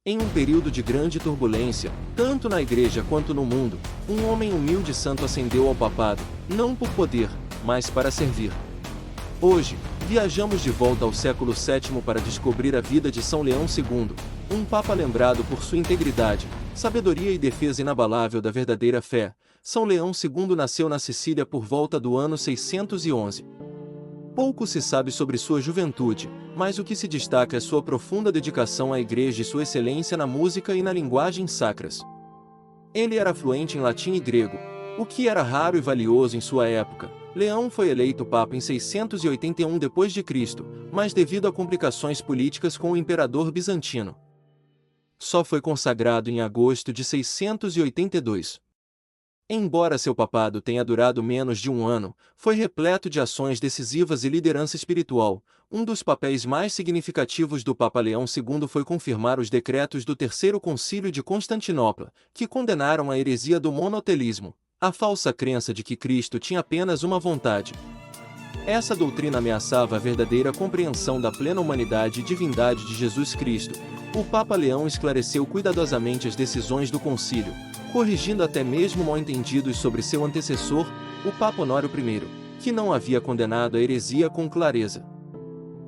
Em um período de grande turbulência, tanto na igreja quanto no mundo, um homem humilde e santo ascendeu ao papado, não por poder, mas para servir. Hoje, viajamos de volta ao século VII para descobrir a vida de São Leão II, um papa lembrado por sua integridade, sabedoria e defesa inabalável da verdadeira fé. São Leão II nasceu na Sicília por volta do ano 611. Pouco se sabe sobre sua juventude, mas o que se destaca é sua profunda dedicação à igreja e sua excelência na música e na linguagem sacras. Ele era fluente em latim e grego, o que era raro e valioso em sua época. Leão foi eleito papa em 681 d.C., mas devido a complicações políticas com o imperador bizantino, só foi consagrado em agosto de 682. Embora seu papado tenha durado menos de um ano, foi repleto de ações decisivas e liderança espiritual. Um dos papéis mais significativos do Papa Leão II foi confirmar os decretos do Terceiro Concílio de Constantinopla, que condenaram a heresia do monoteísmo, a falsa crença de que Cristo tinha apenas uma vontade. Essa doutrina ameaçava a verdadeira compreensão da plena humanidade e divindade de Jesus Cristo. O Papa Leão esclareceu cuidadosamente as decisões do concílio, corrigindo até mesmo mal-entendidos sobre seu antecessor, o Papa Honório I, que não havia condenado a heresia com clareza.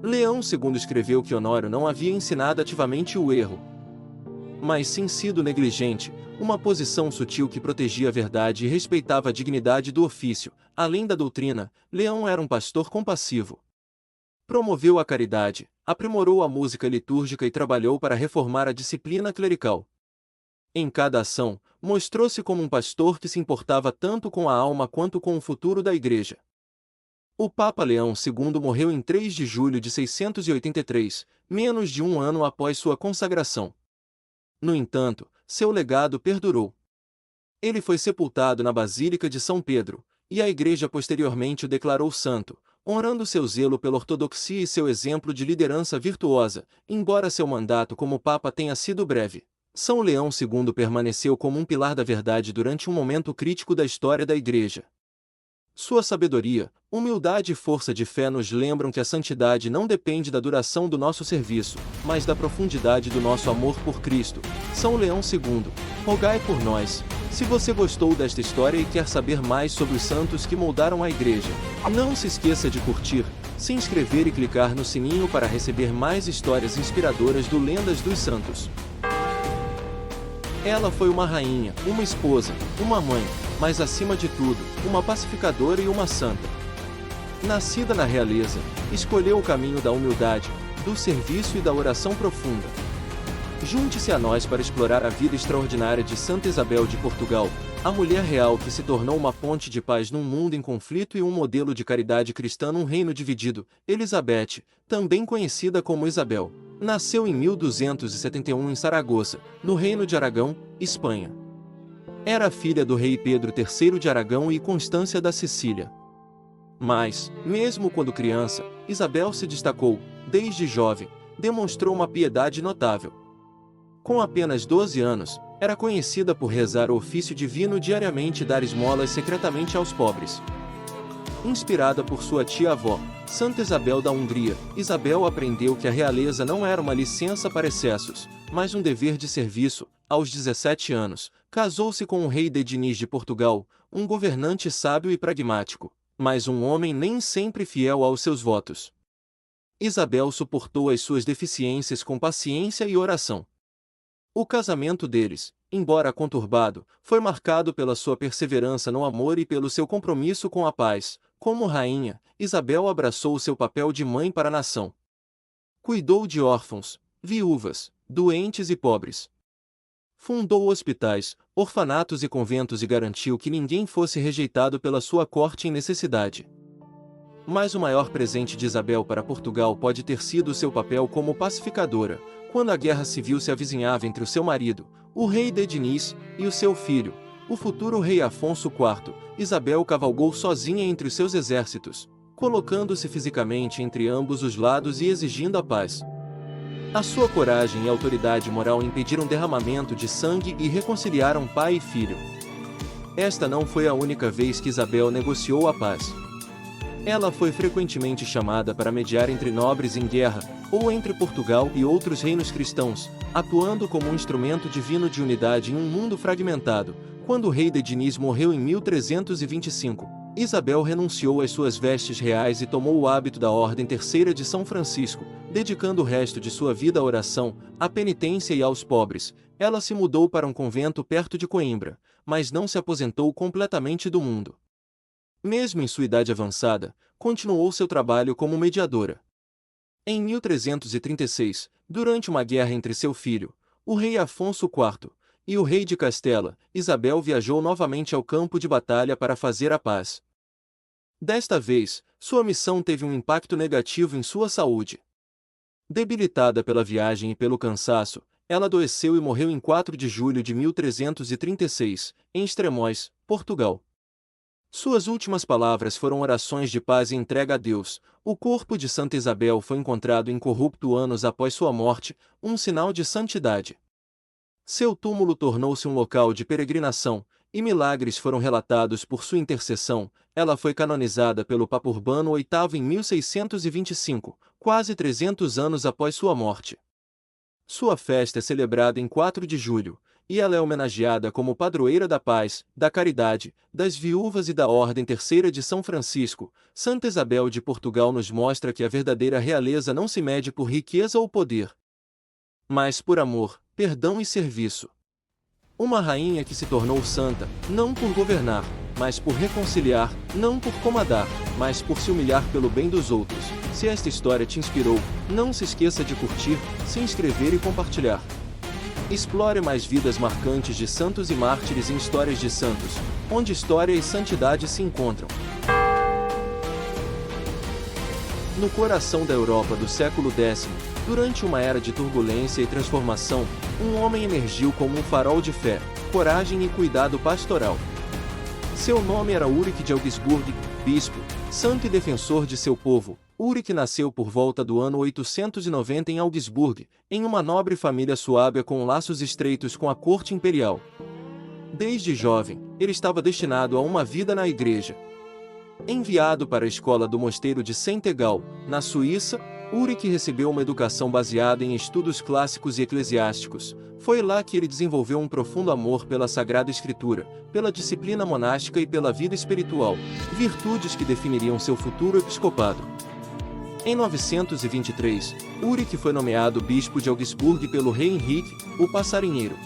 Leão II escreveu que Honório não havia ensinado ativamente o erro, mas sim sido negligente, uma posição sutil que protegia a verdade e respeitava a dignidade do ofício. Além da doutrina, Leão era um pastor compassivo. Promoveu a caridade, aprimorou a música litúrgica e trabalhou para reformar a disciplina clerical. Em cada ação, mostrou-se como um pastor que se importava tanto com a alma quanto com o futuro da Igreja. O Papa Leão II morreu em 3 de julho de 683, menos de um ano após sua consagração. No entanto, seu legado perdurou. Ele foi sepultado na Basílica de São Pedro, e a Igreja posteriormente o declarou santo, honrando seu zelo pela ortodoxia e seu exemplo de liderança virtuosa. Embora seu mandato como Papa tenha sido breve, São Leão II permaneceu como um pilar da verdade durante um momento crítico da história da Igreja. Sua sabedoria, humildade e força de fé nos lembram que a santidade não depende da duração do nosso serviço, mas da profundidade do nosso amor por Cristo. São Leão II, rogai por nós. Se você gostou desta história e quer saber mais sobre os santos que moldaram a Igreja, não se esqueça de curtir, se inscrever e clicar no sininho para receber mais histórias inspiradoras do Lendas dos Santos. Ela foi uma rainha, uma esposa, uma mãe, mas acima de tudo, uma pacificadora e uma santa. Nascida na realeza, escolheu o caminho da humildade, do serviço e da oração profunda. Junte-se a nós para explorar a vida extraordinária de Santa Isabel de Portugal, a mulher real que se tornou uma ponte de paz num mundo em conflito e um modelo de caridade cristã num reino dividido. Elizabeth, também conhecida como Isabel, nasceu em 1271 em Saragoça, no Reino de Aragão, Espanha. Era filha do rei Pedro III de Aragão e Constância da Sicília. Mas, mesmo quando criança, Isabel se destacou. Desde jovem, demonstrou uma piedade notável. Com apenas 12 anos, era conhecida por rezar o ofício divino diariamente e dar esmolas secretamente aos pobres. Inspirada por sua tia-avó, Santa Isabel da Hungria, Isabel aprendeu que a realeza não era uma licença para excessos, mas um dever de serviço. Aos 17 anos, casou-se com o rei Denis de Portugal, um governante sábio e pragmático, mas um homem nem sempre fiel aos seus votos. Isabel suportou as suas deficiências com paciência e oração. O casamento deles, embora conturbado, foi marcado pela sua perseverança no amor e pelo seu compromisso com a paz. Como rainha, Isabel abraçou seu papel de mãe para a nação. Cuidou de órfãos, viúvas, doentes e pobres. Fundou hospitais, orfanatos e conventos e garantiu que ninguém fosse rejeitado pela sua corte em necessidade. Mas o maior presente de Isabel para Portugal pode ter sido seu papel como pacificadora. Quando a guerra civil se avizinhava entre o seu marido, o rei Denis, e o seu filho, o futuro rei Afonso IV, Isabel cavalgou sozinha entre os seus exércitos, colocando-se fisicamente entre ambos os lados e exigindo a paz. A sua coragem e autoridade moral impediram derramamento de sangue e reconciliaram pai e filho. Esta não foi a única vez que Isabel negociou a paz. Ela foi frequentemente chamada para mediar entre nobres em guerra, ou entre Portugal e outros reinos cristãos, atuando como um instrumento divino de unidade em um mundo fragmentado. Quando o rei de Diniz morreu em 1325, Isabel renunciou às suas vestes reais e tomou o hábito da Ordem Terceira de São Francisco, dedicando o resto de sua vida à oração, à penitência e aos pobres. Ela se mudou para um convento perto de Coimbra, mas não se aposentou completamente do mundo. Mesmo em sua idade avançada, continuou seu trabalho como mediadora. Em 1336, durante uma guerra entre seu filho, o rei Afonso IV, e o rei de Castela, Isabel viajou novamente ao campo de batalha para fazer a paz. Desta vez, sua missão teve um impacto negativo em sua saúde. Debilitada pela viagem e pelo cansaço, ela adoeceu e morreu em 4 de julho de 1336, em Estremoz, Portugal. Suas últimas palavras foram orações de paz e entrega a Deus. O corpo de Santa Isabel foi encontrado incorrupto anos após sua morte, um sinal de santidade. Seu túmulo tornou-se um local de peregrinação, e milagres foram relatados por sua intercessão. Ela foi canonizada pelo Papa Urbano VIII em 1625, quase 300 anos após sua morte. Sua festa é celebrada em 4 de julho, e ela é homenageada como padroeira da paz, da caridade, das viúvas e da Ordem Terceira de São Francisco. Santa Isabel de Portugal nos mostra que a verdadeira realeza não se mede por riqueza ou poder, mas por amor, perdão e serviço. Uma rainha que se tornou santa, não por governar, mas por reconciliar, não por comandar, mas por se humilhar pelo bem dos outros. Se esta história te inspirou, não se esqueça de curtir, se inscrever e compartilhar. Explore mais vidas marcantes de santos e mártires em Histórias de Santos, onde história e santidade se encontram. No coração da Europa do século X, durante uma era de turbulência e transformação, um homem emergiu como um farol de fé, coragem e cuidado pastoral. Seu nome era Ulrich de Augsburg, bispo, santo e defensor de seu povo. Ulrich nasceu por volta do ano 890 em Augsburg, em uma nobre família suábia com laços estreitos com a corte imperial. Desde jovem, ele estava destinado a uma vida na igreja. Enviado para a escola do mosteiro de Saint-Gall, na Suíça, Ulrich recebeu uma educação baseada em estudos clássicos e eclesiásticos. Foi lá que ele desenvolveu um profundo amor pela Sagrada Escritura, pela disciplina monástica e pela vida espiritual, virtudes que definiriam seu futuro episcopado. Em 923, Ulrich foi nomeado bispo de Augsburg pelo rei Henrique, o Passarinheiro.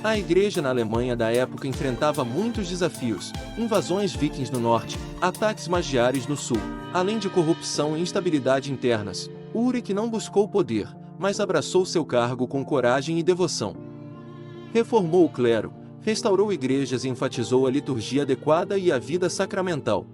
A igreja na Alemanha da época enfrentava muitos desafios: invasões vikings no norte, ataques magiares no sul, além de corrupção e instabilidade internas. Ulrich não buscou poder, mas abraçou seu cargo com coragem e devoção. Reformou o clero, restaurou igrejas e enfatizou a liturgia adequada e a vida sacramental.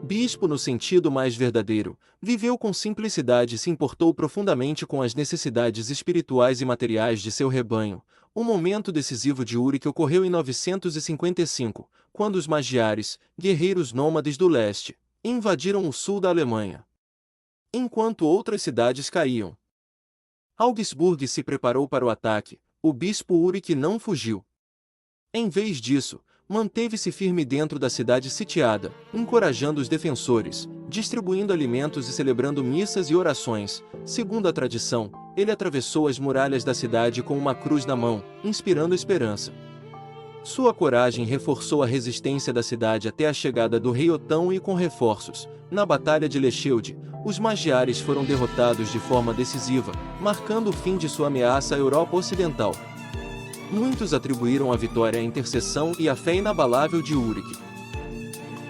Bispo no sentido mais verdadeiro, viveu com simplicidade e se importou profundamente com as necessidades espirituais e materiais de seu rebanho. O momento decisivo de Ulrich ocorreu em 955, quando os magiares, guerreiros nômades do leste, invadiram o sul da Alemanha, enquanto outras cidades caíam. Augsburg se preparou para o ataque. O bispo Ulrich não fugiu. Em vez disso, manteve-se firme dentro da cidade sitiada, encorajando os defensores, distribuindo alimentos e celebrando missas e orações. Segundo a tradição, ele atravessou as muralhas da cidade com uma cruz na mão, inspirando esperança. Sua coragem reforçou a resistência da cidade até a chegada do rei Otão e com reforços. Na Batalha de Lechelde, os magiares foram derrotados de forma decisiva, marcando o fim de sua ameaça à Europa Ocidental. Muitos atribuíram a vitória à intercessão e à fé inabalável de Ulrich.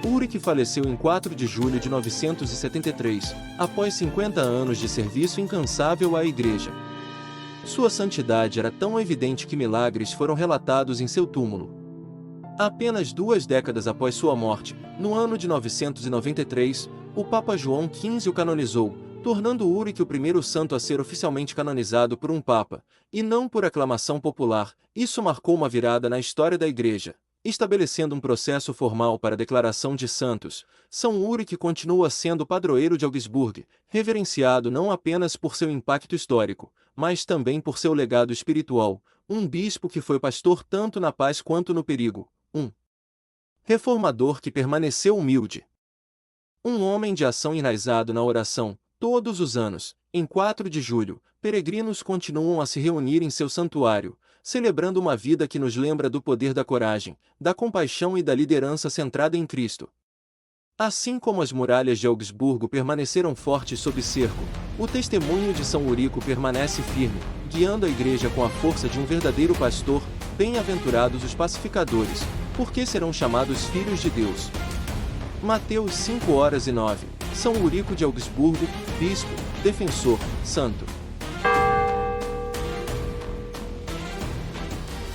Ulrich faleceu em 4 de julho de 973, após 50 anos de serviço incansável à Igreja. Sua santidade era tão evidente que milagres foram relatados em seu túmulo. Apenas 2 décadas após sua morte, no ano de 993, o Papa João XV o canonizou, tornando Ulrich o primeiro santo a ser oficialmente canonizado por um papa, e não por aclamação popular. Isso marcou uma virada na história da Igreja, estabelecendo um processo formal para a declaração de santos. São Ulrich continua sendo padroeiro de Augsburg, reverenciado não apenas por seu impacto histórico, mas também por seu legado espiritual, um bispo que foi pastor tanto na paz quanto no perigo, um reformador que permaneceu humilde. Um homem de ação enraizado na oração. Todos os anos, em 4 de julho, peregrinos continuam a se reunir em seu santuário, celebrando uma vida que nos lembra do poder da coragem, da compaixão e da liderança centrada em Cristo. Assim como as muralhas de Augsburgo permaneceram fortes sob cerco, o testemunho de São Eurico permanece firme, guiando a igreja com a força de um verdadeiro pastor. Bem-aventurados os pacificadores, porque serão chamados filhos de Deus. Mateus 5:9. São Eurico de Augsburgo, bispo, defensor, santo.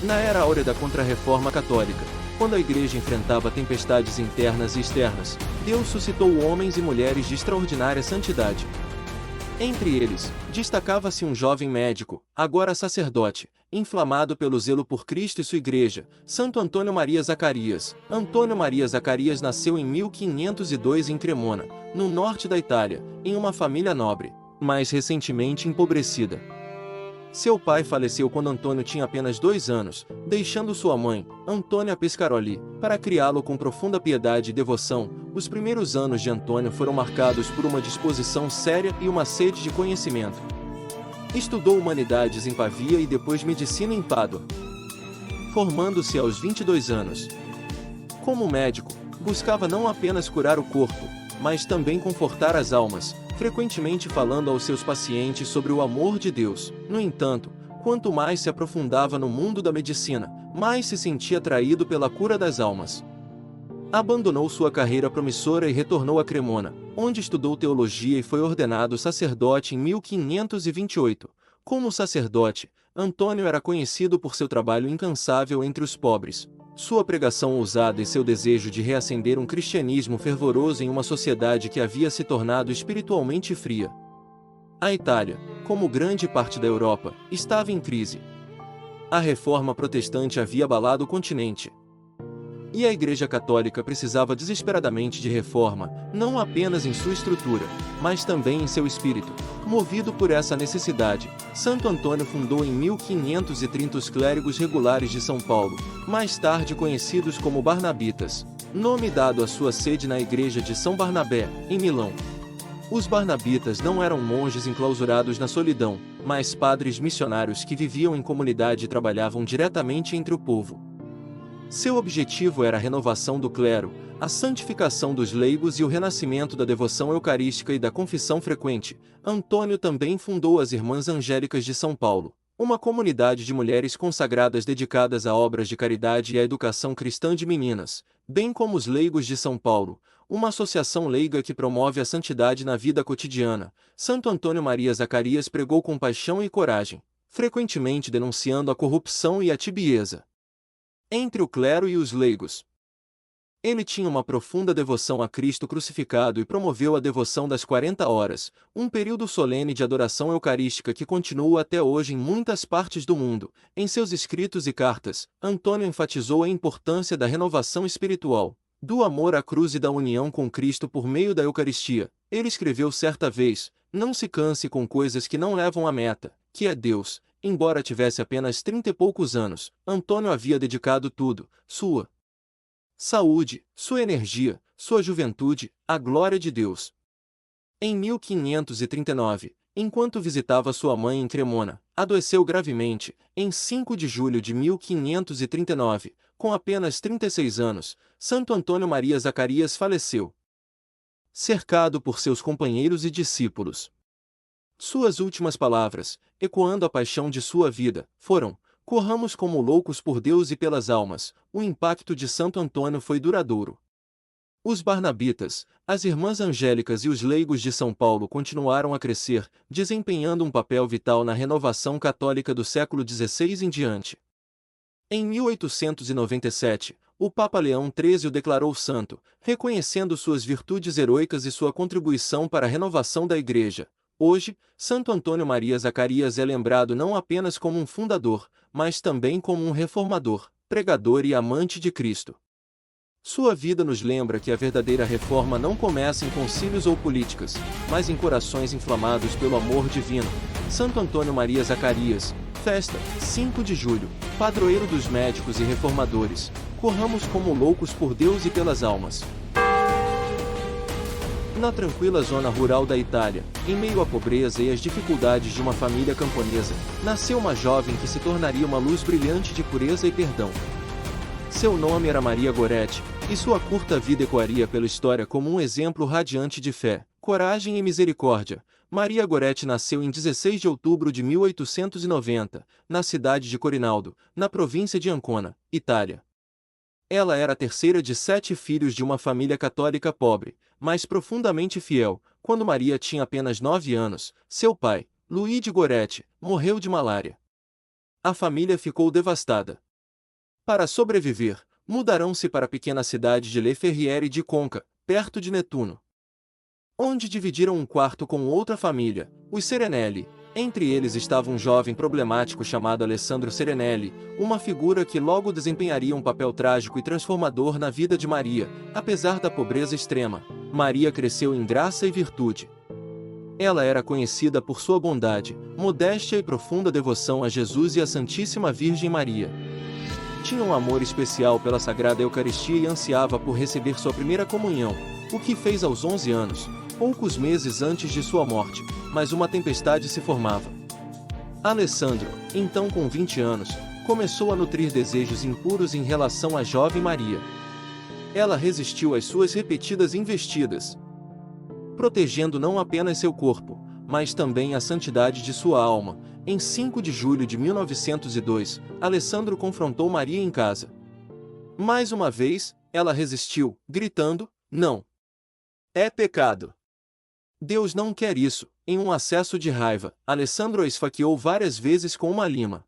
Na era áurea da Contra-Reforma Católica, quando a Igreja enfrentava tempestades internas e externas, Deus suscitou homens e mulheres de extraordinária santidade. Entre eles, destacava-se um jovem médico, agora sacerdote, inflamado pelo zelo por Cristo e sua Igreja, Santo Antônio Maria Zacarias. Antônio Maria Zacarias nasceu em 1502 em Cremona, no norte da Itália, em uma família nobre, mas recentemente empobrecida. Seu pai faleceu quando Antônio tinha apenas 2 anos, deixando sua mãe, Antônia Pescaroli, para criá-lo com profunda piedade e devoção. Os primeiros anos de Antônio foram marcados por uma disposição séria e uma sede de conhecimento. Estudou humanidades em Pavia e depois medicina em Pádua, formando-se aos 22 anos. Como médico, buscava não apenas curar o corpo, mas também confortar as almas, frequentemente falando aos seus pacientes sobre o amor de Deus. No entanto, quanto mais se aprofundava no mundo da medicina, mais se sentia atraído pela cura das almas. Abandonou sua carreira promissora e retornou a Cremona, onde estudou teologia e foi ordenado sacerdote em 1528. Como sacerdote, Antônio era conhecido por seu trabalho incansável entre os pobres, sua pregação ousada e seu desejo de reacender um cristianismo fervoroso em uma sociedade que havia se tornado espiritualmente fria. A Itália, como grande parte da Europa, estava em crise. A reforma protestante havia abalado o continente. E a Igreja Católica precisava desesperadamente de reforma, não apenas em sua estrutura, mas também em seu espírito. Movido por essa necessidade, Santo Antônio fundou em 1530 os Clérigos Regulares de São Paulo, mais tarde conhecidos como Barnabitas, nome dado à sua sede na igreja de São Barnabé, em Milão. Os Barnabitas não eram monges enclausurados na solidão, mas padres missionários que viviam em comunidade e trabalhavam diretamente entre o povo. Seu objetivo era a renovação do clero, a santificação dos leigos e o renascimento da devoção eucarística e da confissão frequente. Antônio também fundou as Irmãs Angélicas de São Paulo, uma comunidade de mulheres consagradas dedicadas a obras de caridade e à educação cristã de meninas, bem como os Leigos de São Paulo, uma associação leiga que promove a santidade na vida cotidiana. Santo Antônio Maria Zacarias pregou com paixão e coragem, frequentemente denunciando a corrupção e a tibieza entre o clero e os leigos. Ele tinha uma profunda devoção a Cristo crucificado e promoveu a devoção das 40 horas, um período solene de adoração eucarística que continua até hoje em muitas partes do mundo. Em seus escritos e cartas, Antônio enfatizou a importância da renovação espiritual, do amor à cruz e da união com Cristo por meio da Eucaristia. Ele escreveu certa vez: "Não se canse com coisas que não levam à meta, que é Deus." Embora tivesse apenas 30 e poucos anos, Antônio havia dedicado tudo, sua saúde, sua energia, sua juventude, à glória de Deus. Em 1539, enquanto visitava sua mãe em Cremona, adoeceu gravemente. Em 5 de julho de 1539, com apenas 36 anos, Santo Antônio Maria Zacarias faleceu, cercado por seus companheiros e discípulos. Suas últimas palavras, ecoando a paixão de sua vida, foram: "Corramos como loucos por Deus e pelas almas." O impacto de Santo Antônio foi duradouro. Os Barnabitas, as Irmãs Angélicas e os Leigos de São Paulo continuaram a crescer, desempenhando um papel vital na renovação católica do século XVI em diante. Em 1897, o Papa Leão XIII o declarou santo, reconhecendo suas virtudes heroicas e sua contribuição para a renovação da Igreja. Hoje, Santo Antônio Maria Zacarias é lembrado não apenas como um fundador, mas também como um reformador, pregador e amante de Cristo. Sua vida nos lembra que a verdadeira reforma não começa em concílios ou políticas, mas em corações inflamados pelo amor divino. Santo Antônio Maria Zacarias, festa, 5 de julho, padroeiro dos médicos e reformadores. Corramos como loucos por Deus e pelas almas. Na tranquila zona rural da Itália, em meio à pobreza e às dificuldades de uma família camponesa, nasceu uma jovem que se tornaria uma luz brilhante de pureza e perdão. Seu nome era Maria Goretti, e sua curta vida ecoaria pela história como um exemplo radiante de fé, coragem e misericórdia. Maria Goretti nasceu em 16 de outubro de 1890, na cidade de Corinaldo, na província de Ancona, Itália. Ela era a terceira de 7 filhos de uma família católica pobre, mas profundamente fiel. Quando Maria tinha apenas 9 anos, seu pai, Luigi Goretti, morreu de malária. A família ficou devastada. Para sobreviver, mudaram-se para a pequena cidade de Le Ferriere di Conca, perto de Nettuno, onde dividiram um quarto com outra família, os Serenelli. Entre eles estava um jovem problemático chamado Alessandro Serenelli, uma figura que logo desempenharia um papel trágico e transformador na vida de Maria. Apesar da pobreza extrema, Maria cresceu em graça e virtude. Ela era conhecida por sua bondade, modéstia e profunda devoção a Jesus e à Santíssima Virgem Maria. Tinha um amor especial pela Sagrada Eucaristia e ansiava por receber sua primeira comunhão, o que fez aos 11 anos, poucos meses antes de sua morte, mas uma tempestade se formava. Alessandro, então com 20 anos, começou a nutrir desejos impuros em relação à jovem Maria. Ela resistiu às suas repetidas investidas, protegendo não apenas seu corpo, mas também a santidade de sua alma. Em 5 de julho de 1902, Alessandro confrontou Maria em casa. Mais uma vez, ela resistiu, gritando: "Não! É pecado! Deus não quer isso." Em um acesso de raiva, Alessandro a esfaqueou várias vezes com uma lima.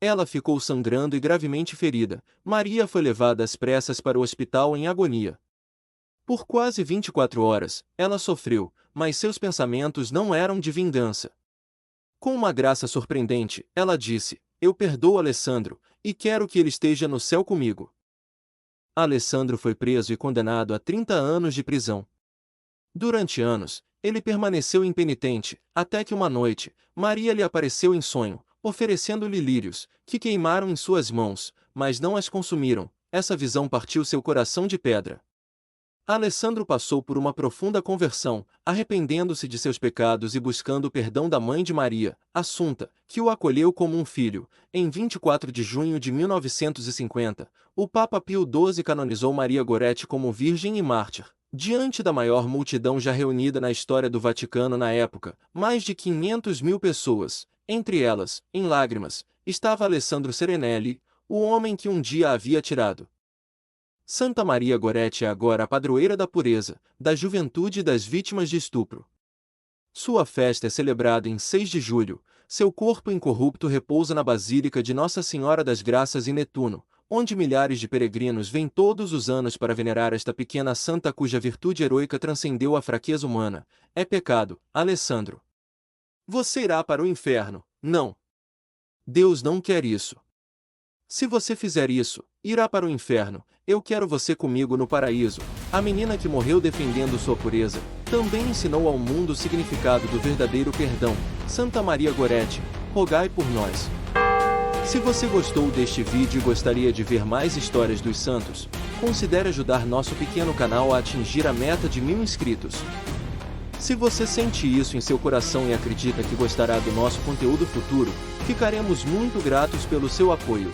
Ela ficou sangrando e gravemente ferida. Maria foi levada às pressas para o hospital em agonia. Por quase 24 horas, ela sofreu, mas seus pensamentos não eram de vingança. Com uma graça surpreendente, ela disse: "Eu perdoo Alessandro, e quero que ele esteja no céu comigo." Alessandro foi preso e condenado a 30 anos de prisão. Durante anos, ele permaneceu impenitente, até que uma noite, Maria lhe apareceu em sonho, oferecendo-lhe lírios, que queimaram em suas mãos, mas não as consumiram. Essa visão partiu seu coração de pedra. Alessandro passou por uma profunda conversão, arrependendo-se de seus pecados e buscando o perdão da mãe de Maria, Assunta, que o acolheu como um filho. Em 24 de junho de 1950, o Papa Pio XII canonizou Maria Goretti como virgem e mártir. Diante da maior multidão já reunida na história do Vaticano na época, mais de 500.000 pessoas, entre elas, em lágrimas, estava Alessandro Serenelli, o homem que um dia a havia tirado. Santa Maria Goretti é agora a padroeira da pureza, da juventude e das vítimas de estupro. Sua festa é celebrada em 6 de julho, seu corpo incorrupto repousa na Basílica de Nossa Senhora das Graças em Nettuno, onde milhares de peregrinos vêm todos os anos para venerar esta pequena santa cuja virtude heroica transcendeu a fraqueza humana. É pecado, Alessandro. Você irá para o inferno. Não. Deus não quer isso. Se você fizer isso, irá para o inferno. Eu quero você comigo no paraíso. A menina que morreu defendendo sua pureza, também ensinou ao mundo o significado do verdadeiro perdão. Santa Maria Goretti, rogai por nós. Se você gostou deste vídeo e gostaria de ver mais histórias dos santos, considere ajudar nosso pequeno canal a atingir a meta de 1000 inscritos. Se você sente isso em seu coração e acredita que gostará do nosso conteúdo futuro, ficaremos muito gratos pelo seu apoio.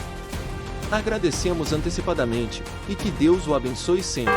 Agradecemos antecipadamente, e que Deus o abençoe sempre.